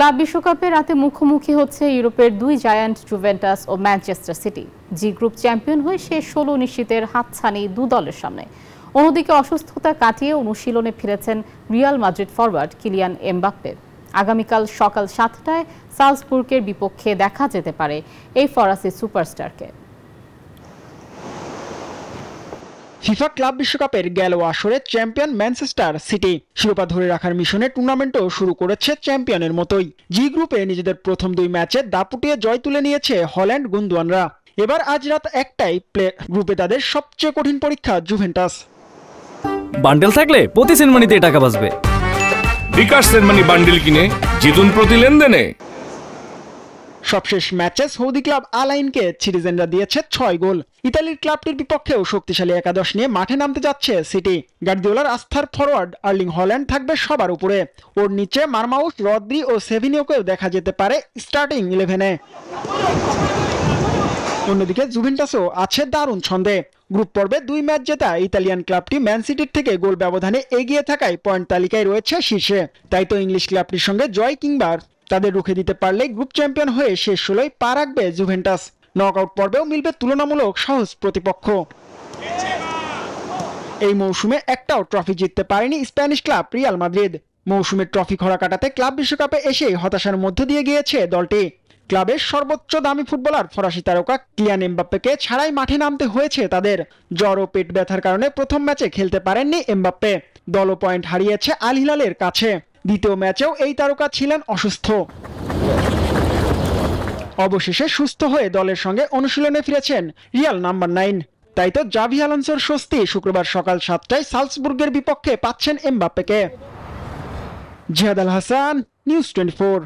Club বিশ্বকাপে রাতে মুখোমুখি হচ্ছে ইউরোপের দুই জায়ান্ট জুভেন্টাস ও ম্যানচেস্টার সিটি। জি গ্রুপ চ্যাম্পিয়ন হয়ে শেষ ১৬ নিশ্চিতের হাতছানি দু দলের সামনে। অন্যদিকে অসুস্থতা কাটিয়ে অনুশীলনে ফিরেছেন Real Madrid forward Kylian Mbappe. আগামীকাল সকাল ৭টায় সালজবুর্গের বিপক্ষে দেখা যেতে পারে এই ফরাসি সুপারস্টারকে। ফিফা ক্লাব বিশ্বকাপের গেল আসরে চ্যাম্পিয়ন ম্যানচেস্টার সিটি শিরোপা ধরে রাখার মিশনে টুর্নামেন্টও শুরু করেছে চ্যাম্পিয়নের মতোই। জি গ্রুপে নিজেদের প্রথম দুই ম্যাচে দাপুটিয়ে জয় তুলে নিয়েছে হল্যান্ড গুন্দোয়ানরা। এবার আজ রাত ১টায় প্লে গ্রুপে তাদের সবচেয়ে কঠিন পরীক্ষা জুভেন্টাস। বান্ডেল থাকলে প্রতি সেনমানিতে টাকা বাঁচবে। বিকাশ সেনমানি বান্ডেল কিনে জিতুন প্রতি লেনদেনে। সবশেষ ম্যাচে সৌদি ক্লাব আল আইনকে সিটিজেনরা দিয়েছে ৬ গোল। ইতালির ক্লাবটির বিপক্ষেও শক্তিশালী একাদশ নিয়ে মাঠে নামতে যাচ্ছে সিটি। গার্দিওলার আস্থার ফরওয়ার্ড আর্লিং হল্যান্ড থাকবে সবার উপরে। ওর নিচে মারমাউস, রদ্রি ও সেভিনিওকেও দেখা যেতে পারে স্টার্টিং 11-এ। অন্যদিকে জুভেন্টাসও আছে দারুণ ছন্দে। গ্রুপ পর্বে ২ ম্যাচ জেতা ইতালিয়ান ক্লাবটি ম্যান সিটির থেকে গোল ব্যবধানে এগিয়ে থাকায় পয়েন্ট তালিকায় রয়েছে শীর্ষে। তাই তো ইংলিশ ক্লাবটির সঙ্গে জয় কিংবা তাদের রুখে দিতে পারলে গ্রুপ চ্যাম্পিয়ন হয়ে শেষ ১৬য় পা রাখবে জুভেন্টাস। নকআউট পর্বেও মিলবে তুলনামূলক সহজ প্রতিপক্ষ। এই মৌসুমে একটাও ট্রফি জিততে পারেনি স্প্যানিশ ক্লাব রিয়াল মাদ্রিদ। মৌসুমের ট্রফি খরা কাটাতে ক্লাব বিশ্বকাপে এসে হতাশার মধ্য দিয়ে গিয়েছে দলটি। ক্লাবের সর্বোচ্চ দামি ফুটবলার ফরাসি তারকা কিলিয়ান এমবাপ্পেকে ছাড়াই মাঠে নামতে হয়েছে তাদের। জ্বর ও পেট ব্যথার কারণে প্রথম ম্যাচে খেলতে পারেননি এমবাপ্পে। দলও পয়েন্ট হারিয়েছে আল হিলালের কাছে। দ্বিতীয় ম্যাচেও এই তারকা ছিলেন অসুস্থ। অবশেষে সুস্থ হয়ে দলের সঙ্গে অনুশীলনে ফিরেছেন রিয়াল নাম্বার 9। তাই তো জাভি আলোনসোর স্বস্তি শুক্রবার সকাল ৭টায় সালজবুর্গের বিপক্ষে পাচ্ছেন এমবাপ্পেকে। জিহাদ আল হাসান, নিউজ 24।